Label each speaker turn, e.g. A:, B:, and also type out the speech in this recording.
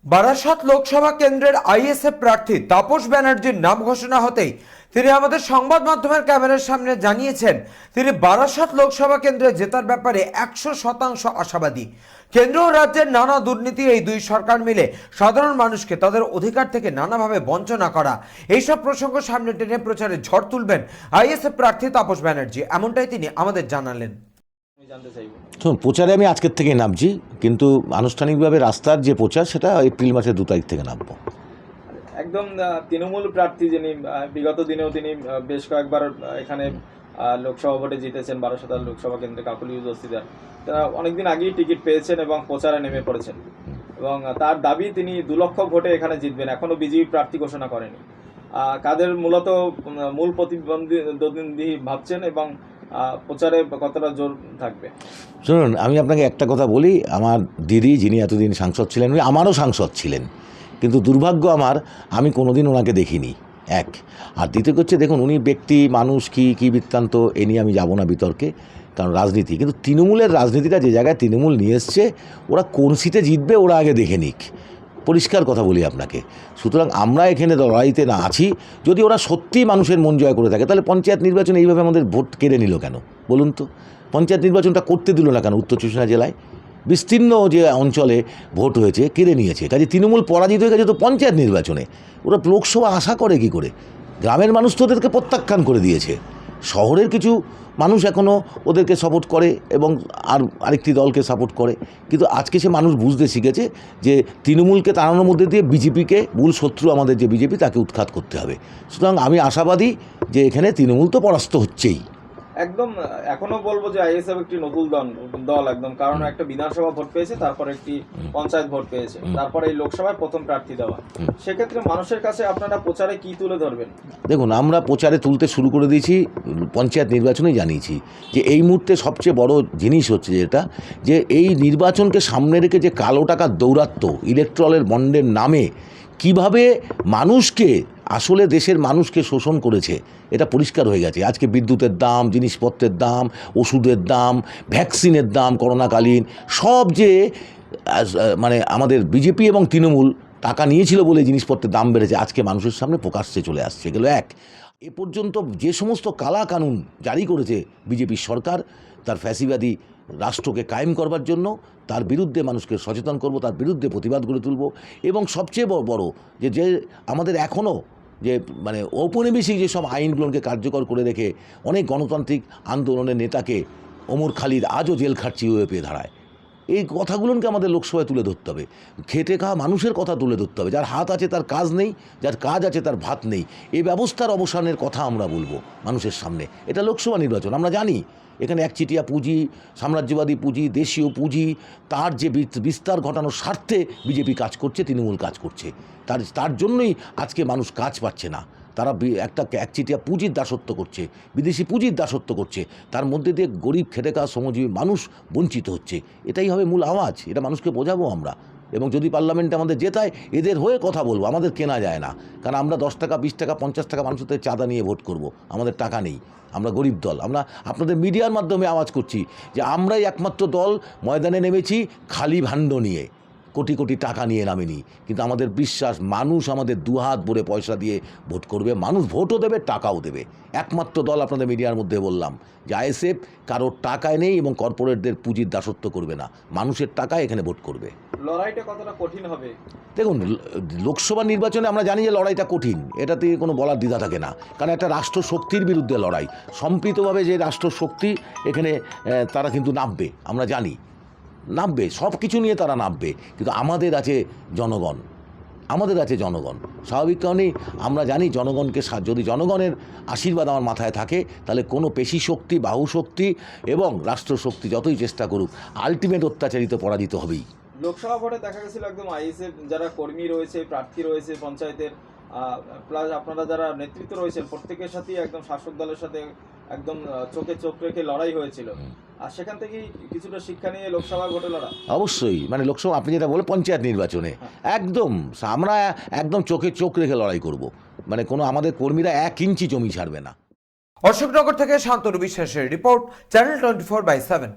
A: বারাসাত লোকসভা কেন্দ্রের আইএসএফ প্রার্থী তাপস ব্যানার্জির নাম ঘোষণা হতেই তিনি আমাদের সংবাদ মাধ্যমের ক্যামেরার সামনে জানিয়েছেন তিনি বারাসাত লোকসভা কেন্দ্রে জেতার ব্যাপারে 100% আশাবাদী। কেন্দ্র ও রাজ্যের নানা দুর্নীতি এই দুই সরকার মিলে সাধারণ মানুষকে তাদের অধিকার থেকে নানাভাবে বঞ্চনা করা, এইসব প্রসঙ্গ সামনে টেনে প্রচারে ঝড় তুলবেন আইএসএফ প্রার্থী তাপস ব্যানার্জি, এমনটাই তিনি আমাদের জানালেন।
B: শুনুন, প্রচারে আমি আজকের থেকে নামছি, কিন্তু আনুষ্ঠানিকভাবে রাস্তার যে প্রচার সেটা এপ্রিল মাসের 2 তারিখ থেকে নামবো।
C: একদম তৃণমূল প্রার্থী যিনি বিগত দিনেও তিনি বেশ কয়েকবার এখানে লোকসভা ভোটে জিতেছেন, বারাসাত লোকসভা কেন্দ্রে কাকলি দস্তিদার, তারা অনেকদিন আগেই টিকিট পেয়েছেন এবং প্রচারে নেমে পড়েছেন এবং তার দাবি তিনি 2 লক্ষ ভোটে এখানে জিতবেন। এখনও বিজেপি প্রার্থী ঘোষণা করেনি। কাদের মূলত মূল প্রতিদ্বন্দ্বী ভাবছেন এবং প্রচারে কতটা জোর থাকবে?
B: শুনুন, আমি আপনাকে একটা কথা বলি, আমার দিদি যিনি এতদিন সাংসদ ছিলেন, উনি আমারও সাংসদ ছিলেন, কিন্তু দুর্ভাগ্য আমার, আমি কোনোদিন ওনাকে দেখিনি। এক আর দ্বিতীয় হচ্ছে, দেখুন উনি ব্যক্তি মানুষ কী বৃত্তান্ত এ নিয়ে আমি যাব না বিতর্কে, কারণ রাজনীতি, কিন্তু তৃণমূলের রাজনীতিটা যে জায়গায় তৃণমূল নিয়ে এসছে, ওরা কোন সিটে জিতবে ওরা আগে দেখে নিক, পরিষ্কার কথা বলি আপনাকে। সুতরাং আমরা এখানে লড়াইতে না আছি। যদি ওরা সত্যিই মানুষের মন জয় করে থাকে, তাহলে পঞ্চায়েত নির্বাচনে এইভাবে আমাদের ভোট কেড়ে নিল কেন বলুন তো? পঞ্চায়েত নির্বাচনটা করতে দিল না কেন? উত্তর চব্বিশ পরগনা জেলায় বিস্তীর্ণ যে অঞ্চলে ভোট হয়েছে কেড়ে নিয়েছে। কাজে তৃণমূল পরাজিত হয়ে গেছে তো পঞ্চায়েত নির্বাচনে। ওরা লোকসভা আশা করে কি করে? গ্রামের মানুষ তো ওদেরকে প্রত্যাখ্যান করে দিয়েছে। শহরের কিছু মানুষ এখনও ওদেরকে সাপোর্ট করে এবং আরেকটি দলকে সাপোর্ট করে, কিন্তু আজকে সে মানুষ বুঝতে শিখেছে যে তৃণমূলকে তাড়ানোর মধ্যে দিয়ে বিজেপিকে, মূল শত্রু আমাদের যে বিজেপি, তাকে উৎখাত করতে হবে। সুতরাং আমি আশাবাদী যে এখানে তৃণমূল তো পরাস্ত হচ্ছেই।
C: একদম এখনো বলবো যে আইএসএফ একটি নতুন দল একদম, কারণ একটা বিধানসভা ভোট পেয়েছে, তারপর একটি পঞ্চায়েত ভোট পেয়েছে, তারপরে এই লোকসভায় প্রথম প্রার্থী দেওয়া। সেক্ষেত্রে মানুষের কাছে আপনারা প্রচারে কি তুলে ধরবেন?
B: দেখুন, আমরা প্রচারে তুলতে শুরু করে দিয়েছি, পঞ্চায়েত নির্বাচনেই জানিয়েছি যে এই মুহূর্তে সবচেয়ে বড় জিনিস হচ্ছে যেটা, যে এই নির্বাচনকে সামনে রেখে যে কালো টাকার দৌরাত্ম্য, ইলেকট্রালের বন্ডের নামে কিভাবে মানুষকে, আসলে দেশের মানুষকে শোষণ করেছে, এটা পরিষ্কার হয়ে গেছে। আজকে বিদ্যুতের দাম, জিনিসপত্রের দাম, ওষুধের দাম, ভ্যাকসিনের দাম, করোনাকালীন সব যে মানে আমাদের বিজেপি এবং তৃণমূল টাকা নিয়েছিল বলে জিনিসপত্রের দাম বেড়েছে, আজকে মানুষের সামনে প্রকাশ্যে চলে আসছে। এগুলো এক। এ পর্যন্ত যে সমস্ত কালা কানুন জারি করেছে বিজেপির সরকার তার ফ্যাসিবাদী রাষ্ট্রকে কায়েম করবার জন্য, তার বিরুদ্ধে মানুষকে সচেতন করব, তার বিরুদ্ধে প্রতিবাদ গড়ে তুলব। এবং সবচেয়ে বড় যে আমাদের এখনও যে মানে ঔপনিবেশিক যেসব আইনগুলোকে কার্যকর করে রেখে অনেক গণতান্ত্রিক আন্দোলনের নেতাকে ওমর খালিদ আজও জেল খাটছি হয়ে পেয়ে দাঁড়ায়, এই কথাগুলোকে আমাদের লোকসভায় তুলে ধরতে হবে। খেটে খাওয়া মানুষের কথা তুলে ধরতে হবে। যার হাত আছে তার কাজ নেই, যার কাজ আছে তার ভাত নেই, এই ব্যবস্থার অবসানের কথা আমরা বলবো মানুষের সামনে। এটা লোকসভা নির্বাচন, আমরা জানি এখানে একচিটিয়া পুঁজি, সাম্রাজ্যবাদী পুঁজি, দেশীয় পুঁজি, তার যে বিস্তার ঘটানোর স্বার্থে বিজেপি কাজ করছে, তৃণমূল কাজ করছে। তার জন্যই আজকে মানুষ কাজ পাচ্ছে না। তারা একচিটিয়া পুঁজির দাসত্ব করছে, বিদেশি পুঁজির দাসত্ব করছে, তার মধ্যে দিয়ে গরিব খেটে খাওয়া শ্রমজীবী মানুষ বঞ্চিত হচ্ছে। এটাই হবে মূল আওয়াজ, এটা মানুষকে বোঝাবো আমরা। এবং যদি পার্লামেন্টে আমাদের জেতায়, এদের হয়ে কথা বলবো। আমাদের কেনা যায় না, কারণ আমরা 10 টাকা, 20 টাকা, 50 টাকা মানুষের থেকে চাঁদা নিয়ে ভোট করব। আমাদের টাকা নেই, আমরা গরিব দল। আমরা আপনাদের মিডিয়ার মাধ্যমে আওয়াজ করছি যে আমরাই একমাত্র দল ময়দানে নেমেছি খালি ভাণ্ড নিয়ে, কোটি কোটি টাকা নিয়ে নামেনি। কিন্তু আমাদের বিশ্বাস, মানুষ আমাদের দুহাত ভরে পয়সা দিয়ে ভোট করবে, মানুষ ভোটও দেবে, টাকাও দেবে। একমাত্র দল আপনাদের মিডিয়ার মধ্যে বললাম যে আইএসএফ কারোর টাকায় নেই এবং কর্পোরেটদের পুঁজির দাসত্ব করবে না, মানুষের টাকায় এখানে ভোট করবে।
C: লড়াইটা কতটা কঠিন হবে?
B: দেখুন, লোকসভা নির্বাচনে আমরা জানি যে লড়াইটা কঠিন, এটাতে কোনো বলার দ্বিধা থাকে না, কারণ একটা রাষ্ট্র শক্তির বিরুদ্ধে লড়াই। সম্প্রীতভাবে যে রাষ্ট্র শক্তি এখানে তারা কিন্তু নামবে, আমরা জানি নামবে, সব কিছু নিয়ে তারা নামবে, কিন্তু আমাদের আছে জনগণ, আমাদের আছে জনগণ। স্বাভাবিক কারণেই আমরা জানি জনগণকে, যদি জনগণের আশীর্বাদ আমার মাথায় থাকে, তাহলে কোনো পেশি শক্তি, বাহু শক্তি এবং রাষ্ট্রশক্তি যতই চেষ্টা করুক, আলটিমেট অত্যাচারিত পরাজিত হবেই।
C: লোকসভা ভোটে দেখা গেছিল একদম আইএসএফ যারা কর্মী রয়েছে, প্রার্থী রয়েছে পঞ্চায়েতের, প্লাস আপনারা যারা নেতৃত্ব রয়েছেন, প্রত্যেকের সাথেই একদম শাসক দলের সাথে একদম চোখে চোখ রেখে লড়াই হয়েছিল। আর সেখান থেকেই কিছুটা শিক্ষা নিয়ে লোকসভা ভোটে লড়া।
B: অবশ্যই, মানে লোকসভা আপনি যেটা বলে পঞ্চায়েত নির্বাচনে একদম আমরা একদম চোখে চোখ রেখে লড়াই করব, মানে কোনো আমাদের কর্মীরা 1 ইঞ্চি জমি ছাড়বে না।
A: অশোকনগর থেকে শান্তনু বিশ্বাসের রিপোর্ট, চ্যানেল 24/7।